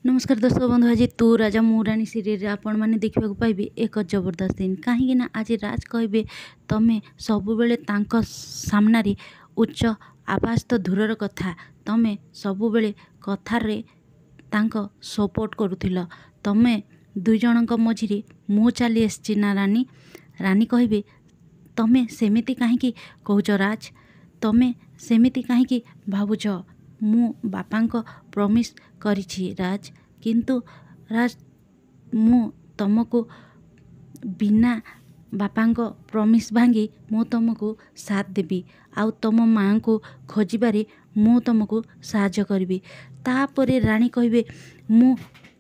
नमस्कार दर्शक बंधु आज तू राजा मु राणी सीरियल आपण मैंने देखा पाइबे एक जबरदस्त दिन कहीं आज राज कहे तमें सब बेले सामना उच्च आवाज तो दूरर कथा तमें सब बेले कथार सपोर्ट करुथिल तमें दुई जन मझिरे मु चली आसी ना रानी रानी कहे तमें सेमिति कहीं कहूच राज तमें सेमिति कहीं भावुच मु बापा प्रमिस करिछि राज किंतु राज मु तुमको बिना बापा प्रमिस भांगी मु तुमको साथ देबी आउ तुम माँ को खोजबारे मु तुमको साहाय्य करी तापरे रानी कहे मु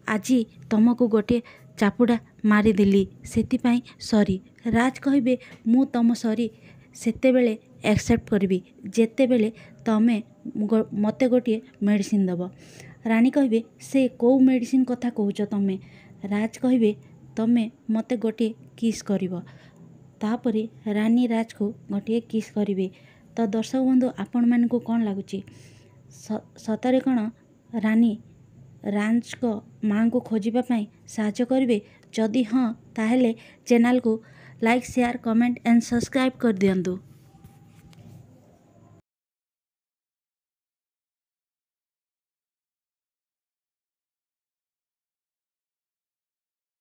आज तुमको गोटे चापुड़ा मारिदेली सेतिपाई सॉरी राज कहे मु तुम सॉरी सेते बेले एक्सेप्ट करी जेते बेले तमें मते गोटे मेडिसिन दब रानी कहे से कौ मेडिसिन कथा कहूच तमें राज कहे तमें मते गोटे किस करिवो तापरे रानी राज को गोटे किस करिवे। तो दर्शक बंधु आपण मानकु कौन लगुच सतरे कौन रानी राज को माँ को खोजापी साहाय्य करेंगे जदि हाँ ताहेले चैनल को like share comment and subscribe कर दियंतु।